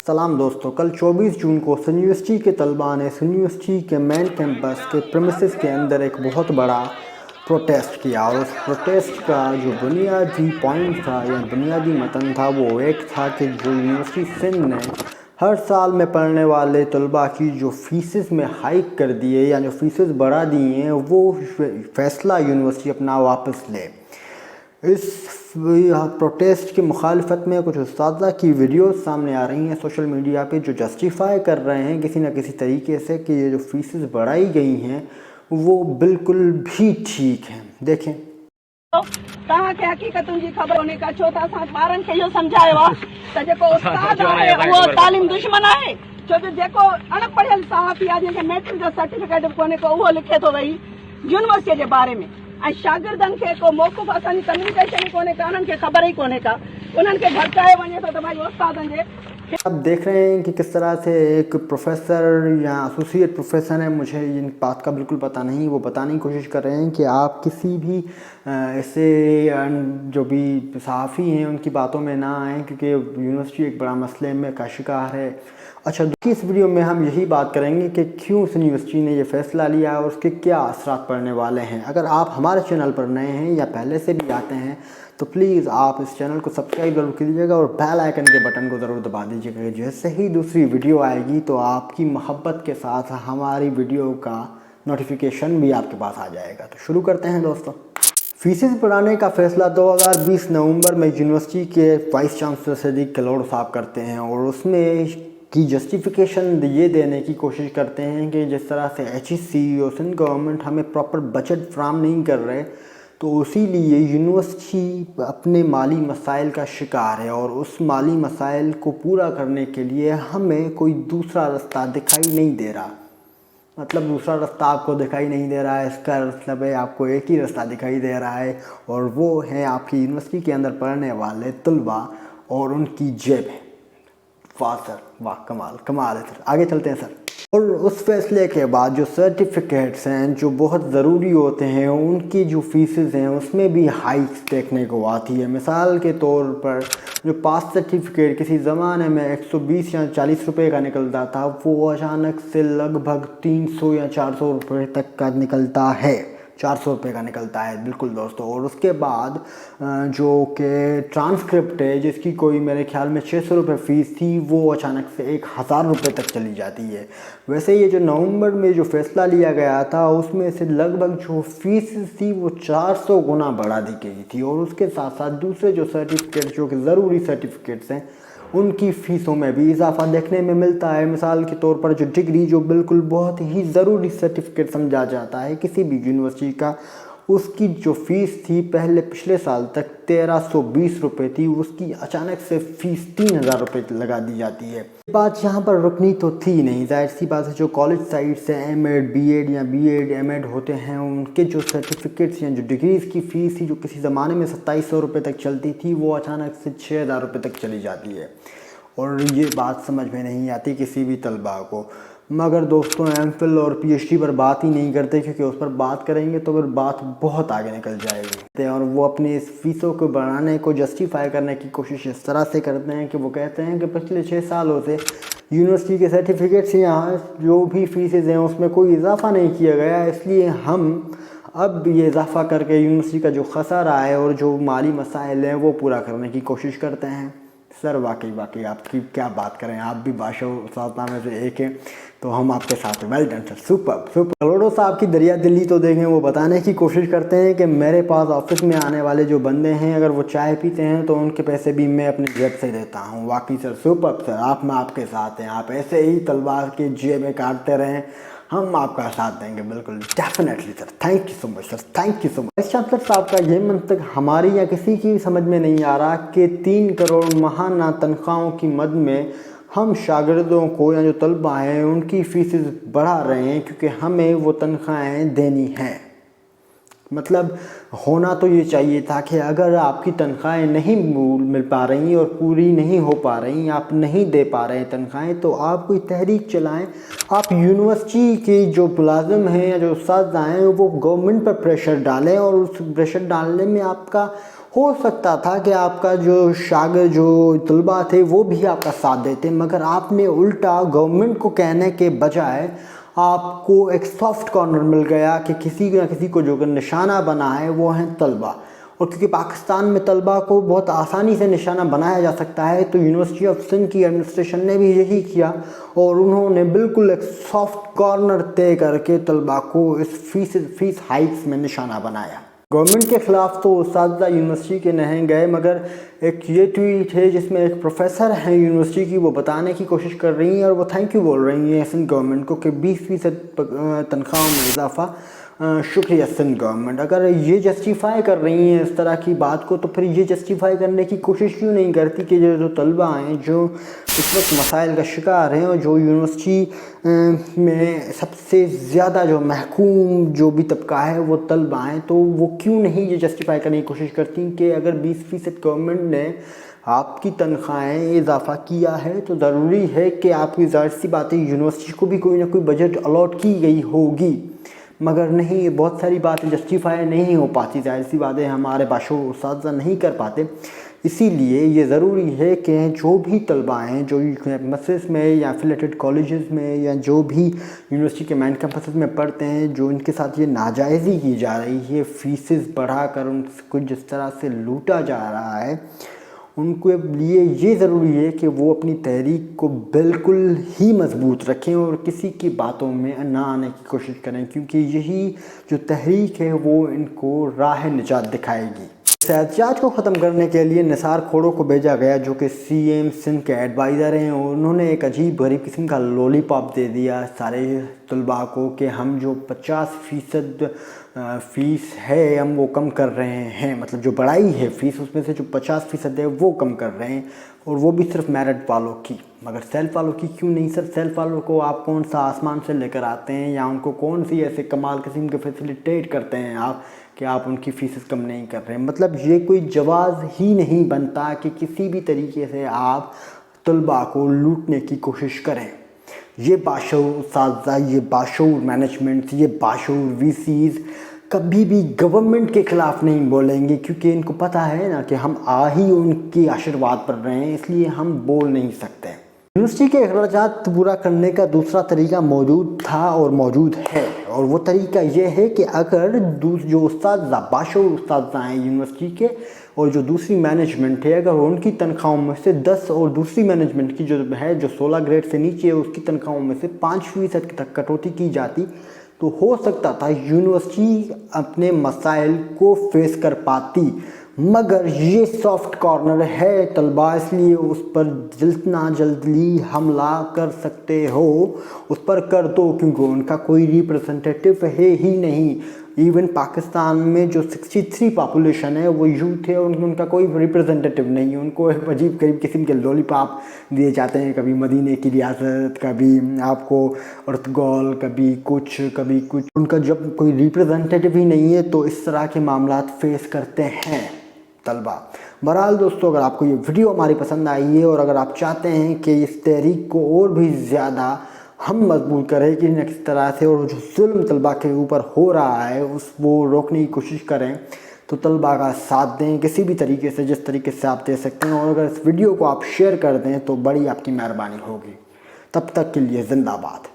सलाम दोस्तों, कल 24 जून को सन यूनिवर्सिटी के तलबा ने सन यूनिवर्सिटी के मेन कैंपस के प्रेमिसेस के अंदर एक बहुत बड़ा प्रोटेस्ट किया और उस प्रोटेस्ट का जो बुनियादी पॉइंट था या बुनियादी मतन था वो एक था कि जो यूनिवर्सिटी सिंध ने हर साल में पढ़ने वाले तलबा की जो फीसेस में हाइक कर दिए या जो फीसेस बढ़ा दिए हैं वो फ़ैसला यूनिवर्सिटी अपना वापस ले। इस प्रोटेस्ट की मुखालफत में कुछ उस्तादा की वीडियोस सामने आ रही हैं सोशल मीडिया पे जो जस्टिफाई कर रहे हैं किसी न किसी तरीके से कि ये जो फीसेस बढ़ाई गई हैं वो बिल्कुल भी ठीक हैं। देखें तव्हां खे हक़ीक़तुनि जी ख़बर कोन्हे का छो त असां ॿारनि खे इहो सम्झायो आहे त जेको उस्ताद आहे उहो तालीम दुश्मन आहे, छो जो जेको अणपढ़ियल सहाफ़ी आहे जंहिंखे मैट्रिक जो सर्टिफिकेट कोन्हे को उहो लिखे थो वई यूनिवर्सिटीअ जे बारे में ऐं शागिर्दनि खे को मौक़ुफ़ असांजी कम्युनिकेशन ई कोन्हे का, उन्हनि खे ख़बर ई कोन्हे का, उन्हनि खे भड़कायो वञे थो त भाई उस्तादनि जे। अब देख रहे हैं कि किस तरह से एक प्रोफेसर या एसोसिएट प्रोफेसर है, मुझे इन बात का बिल्कुल पता नहीं, वो बताने की कोशिश कर रहे हैं कि आप किसी भी ऐसे जो भी सहाफ़ी हैं उनकी बातों में ना आएँ क्योंकि यूनिवर्सिटी एक बड़ा मसले में का शिकार है। अच्छा, इस वीडियो में हम यही बात करेंगे कि क्यों यूनिवर्सिटी ने ये फ़ैसला लिया और उसके क्या असरात पड़ने वाले हैं। अगर आप हमारे चैनल पर नए हैं या पहले से भी आते हैं तो प्लीज़ आप इस चैनल को सब्सक्राइब ज़रूर कीजिएगा और बेल आइकन के बटन को ज़रूर दबा दीजिएगा। जैसे ही दूसरी वीडियो आएगी तो आपकी मोहब्बत के साथ हमारी वीडियो का नोटिफिकेशन भी आपके पास आ जाएगा। तो शुरू करते हैं दोस्तों। फीसेस बढ़ाने का फ़ैसला 2020 नवंबर में यूनिवर्सिटी के वाइस चांसलर सदीक कलोड़ साहब करते हैं और उसमें की जस्टिफिकेशन ये देने की कोशिश करते हैं कि जिस तरह से HEC और सिंध गवर्नमेंट हमें प्रॉपर बजट फ्राहम नहीं कर रहे तो उसी लिए यूनिवर्सिटी अपने माली मसाइल का शिकार है और उस माली मसाइल को पूरा करने के लिए हमें कोई दूसरा रास्ता दिखाई नहीं दे रहा। मतलब दूसरा रास्ता आपको दिखाई नहीं दे रहा है, इसका मतलब है आपको एक ही रास्ता दिखाई दे रहा है और वो है आपकी यूनिवर्सिटी के अंदर पढ़ने वाले तलबा और उनकी जेब है। वाह सर, वाह, कमाल है सर। आगे चलते हैं सर। और उस फैसले के बाद जो सर्टिफिकेट्स हैं जो बहुत ज़रूरी होते हैं उनकी जो फीसेस हैं उसमें भी हाइक्स देखने को आती है। मिसाल के तौर पर जो पास सर्टिफिकेट किसी ज़माने में 120 या 40 रुपए का निकलता था वो अचानक से लगभग 300 या 400 रुपये तक का निकलता है, 400 रुपये का निकलता है। बिल्कुल दोस्तों। और उसके बाद जो कि ट्रांसक्रिप्ट है जिसकी कोई मेरे ख्याल में 600 रुपये फ़ीस थी वो अचानक से 1000 रुपये तक चली जाती है। वैसे ये जो नवंबर में जो फ़ैसला लिया गया था उसमें से लगभग जो फ़ीस थी वो 400 गुना बढ़ा दी गई थी और उसके साथ साथ दूसरे जो सर्टिफिकेट जो कि ज़रूरी सर्टिफिकेट्स हैं उनकी फ़ीसों में भी इजाफा देखने में मिलता है। मिसाल के तौर पर जो डिग्री जो बिल्कुल बहुत ही ज़रूरी सर्टिफिकेट समझा जाता है किसी भी यूनिवर्सिटी का, उसकी जो फ़ीस थी पिछले साल तक 1320 रुपये थी, उसकी अचानक से फ़ीस 3000 रुपये लगा दी जाती है। बात यहाँ पर रुकनी तो थी नहीं, जाहिर सी बात है जो कॉलेज साइड से एमएड बीएड या बीएड एमएड होते हैं उनके जो सर्टिफिकेट्स या जो डिग्रीज़ की फ़ीस थी जो किसी ज़माने में 2700 रुपये तक चलती थी वो अचानक से 6000 रुपये तक चली जाती है और ये बात समझ में नहीं आती किसी भी तलबा को। मगर दोस्तों एमफिल और पीएचडी पर बात ही नहीं करते क्योंकि उस पर बात करेंगे तो फिर बात बहुत आगे निकल जाएगी और वो अपनी इस फीसों को बढ़ाने को जस्टिफाई करने की कोशिश इस तरह से करते हैं कि वो कहते हैं कि पिछले 6 सालों से यूनिवर्सिटी के सर्टिफिकेट्स यहाँ जो भी फीसेज हैं उसमें कोई इजाफा नहीं किया गया, इसलिए हम अब ये इजाफा करके यूनिवर्सिटी का जो खसारा है और जो माली मसाइल हैं वो पूरा करने की कोशिश करते हैं। सर वाकई आपकी क्या बात करें, आप भी बादशाह उस्ताद में से एक हैं तो हम आपके साथ वेल डन सर, सुपर। कलोड़ो साहब की दरिया दिली तो देखें, वो बताने की कोशिश करते हैं कि मेरे पास ऑफिस में आने वाले जो बंदे हैं अगर वो चाय पीते हैं तो उनके पैसे भी मैं अपनी जेब से देता हूँ। वाकई सर सुपर सर, आप मैं आपके साथ हैं, आप ऐसे ही तलवार की जेबें काटते रहें, हम आपका साथ देंगे बिल्कुल definitely sir. Thank you so much sir, thank you so much. Vice chancellor साहब का ये मंतक हमारी या किसी की समझ में नहीं आ रहा कि 3 करोड़ माहाना तनख्वाहों की मद में हम शागिर्दों को या जो तलबा हैं उनकी फ़ीसेस बढ़ा रहे हैं क्योंकि हमें वो तनख्वाहें देनी हैं। मतलब होना तो ये चाहिए था कि अगर आपकी तनख्वाहें नहीं मिल पा रही और पूरी नहीं हो पा रही, आप नहीं दे पा रहे हैं तनख्वाहें, तो आप कोई तहरीक चलाएं, आप यूनिवर्सिटी के जो मुलाजिम हैं या जो उस्ताद हैं वो गवर्नमेंट पर प्रेशर डालें और उस प्रेशर डालने में आपका ہو سکتا تھا کہ آپ کا جو شاگرد جو طلباء تھے وہ بھی آپ کا ساتھ دیتے، مگر آپ نے الٹا گورنمنٹ کو کہنے کے بجائے آپ کو ایک سافٹ کارنر مل گیا کہ کسی نہ کسی کو جو نشانہ بنا ہے وہ ہیں طلباء۔ اور کیونکہ پاکستان میں طلباء کو بہت آسانی سے نشانہ بنایا جا سکتا ہے، تو یونیورسٹی آف سندھ کی ایڈمنسٹریشن نے بھی یہی کیا اور انہوں نے بالکل ایک سافٹ کارنر طے کر کے طلباء کو اس فیس ہائیکس میں نشانہ بنایا۔ گورنمنٹ کے خلاف تو اساتذہ یونیورسٹی کے نہیں گئے، مگر ایک یہ ٹویٹ ہے جس میں ایک پروفیسر ہیں یونیورسٹی کی، وہ بتانے کی کوشش کر رہی ہیں اور وہ تھینک یو بول رہی ہیں سندھ گورنمنٹ کو کہ 20% تنخواہوں میں اضافہ، شکریہ سندھ گورنمنٹ۔ اگر یہ جسٹیفائی کر رہی ہیں اس طرح کی بات کو، تو پھر یہ جسٹیفائی کرنے کی کوشش کیوں نہیں کرتی کہ جو طلباء ہیں جو اس وقت مسائل کا شکار ہیں اور جو یونیورسٹی میں سب سے زیادہ جو محکوم جو بھی طبقہ ہے وہ طلباء ہیں، تو وہ کیوں نہیں یہ جسٹیفائی کرنے کی کوشش کرتی کہ اگر 20% گورنمنٹ نے آپ کی تنخواہیں اضافہ کیا ہے تو ضروری ہے کہ آپ کی ظاہر سی باتیں یونیورسٹی کو بھی کوئی نہ کوئی بجٹ الاٹ کی گئی ہوگی، مگر نہیں، بہت ساری باتیں جسٹیفائی نہیں ہو پاتی، ظاہر سی باتیں ہمارے باشعور اساتذہ نہیں کر پاتے۔ اسی لیے یہ ضروری ہے کہ جو بھی طلباء ہیں جو کیمپسز میں یا ایفیلیٹڈ کالجز میں یا جو بھی یونیورسٹی کے مین کیمپسز میں پڑھتے ہیں، جو ان کے ساتھ یہ ناجائزی کی جا رہی ہے، فیسز بڑھا کر ان کو جس طرح سے لوٹا جا رہا ہے، ان کے لیے یہ ضروری ہے کہ وہ اپنی تحریک کو بالکل ہی مضبوط رکھیں اور کسی کی باتوں میں نہ آنے کی کوشش کریں، کیونکہ یہی جو تحریک ہے وہ ان کو راہ نجات دکھائے گی۔ احتجاج کو ختم کرنے کے لیے نثار کھوڑو کو بھیجا گیا، جو کہ سی ایم سندھ کے ایڈوائزر ہیں، اور انہوں نے ایک عجیب غریب قسم کا لولی پاپ دے دیا سارے طلباء کو کہ ہم جو 50% فیس ہے ہم وہ کم کر رہے ہیں، مطلب جو بڑھائی ہے فیس اس میں سے جو 50% ہے وہ کم کر رہے ہیں، اور وہ بھی صرف میرٹ والوں کی، مگر سیلف والوں کی کیوں نہیں؟ سر سیلف والوں کو آپ کون سا آسمان سے لے کر آتے ہیں، یا ان کو کون سی ایسے کمال قسم کے فیسیلیٹیٹ کرتے ہیں آپ کہ آپ ان کی فیسز کم نہیں کر رہے ہیں؟ مطلب یہ کوئی جواز ہی نہیں بنتا کہ کسی بھی طریقے سے آپ طلباء کو لوٹنے کی کوشش کریں۔ یہ باشعور اساتذہ، یہ باشعور مینجمنٹ، یہ باشعور وی سیز کبھی بھی گورنمنٹ کے خلاف نہیں بولیں گے، کیونکہ ان کو پتہ ہے نا کہ ہم ہی ان کی آشرواد پر رہے ہیں، اس لیے ہم بول نہیں سکتے۔ یونیورسٹی کے اخراجات پورا کرنے کا دوسرا طریقہ موجود تھا اور موجود ہے، اور وہ طریقہ یہ ہے کہ اگر جو اساتذہ باشعور اساتذہ ہیں یونیورسٹی کے اور جو دوسری مینجمنٹ ہے، اگر ان کی تنخواہوں میں سے 10 اور دوسری مینجمنٹ کی جو ہے جو 16 گریڈ سے نیچے ہے اس کی تنخواہوں میں سے 5% تک کٹوتی کی جاتی، تو ہو سکتا تھا یونیورسٹی اپنے مسائل کو فیس کر پاتی، مگر یہ سافٹ کارنر ہے طلباء، اس لیے اس پر جلدنا جلدی حملہ کر سکتے ہو، اس پر کر دو، کیونکہ ان کا کوئی ریپرزنٹیٹیو ہے ہی نہیں۔ ایون پاکستان میں جو 63 پاپولیشن ہے وہ یوتھ ہے، ان کا کوئی ریپرزنٹیٹیو نہیں ہے، ان کو عجیب غریب قسم کے لولی پاپ دیے جاتے ہیں، کبھی مدینے کی ریاست، کبھی آپ کو ارتگال، کبھی کچھ، ان کا جب کوئی ریپرزنٹیٹیو ہی نہیں ہے تو اس طرح کے معاملات فیس کرتے ہیں طلباء۔ بہرحال دوستو، اگر آپ کو یہ ویڈیو ہماری پسند آئی ہے اور اگر آپ چاہتے ہیں کہ اس تحریک کو اور بھی زیادہ ہم مضبوط کریں کہ کس طرح سے، اور جو ظلم طلباء کے اوپر ہو رہا ہے وہ روکنے کی کوشش کریں، تو طلباء کا ساتھ دیں کسی بھی طریقے سے، جس طریقے سے آپ دے سکتے ہیں، اور اگر اس ویڈیو کو آپ شیئر کر دیں تو بڑی آپ کی مہربانی ہوگی۔ تب تک کے لیے زندہ باد۔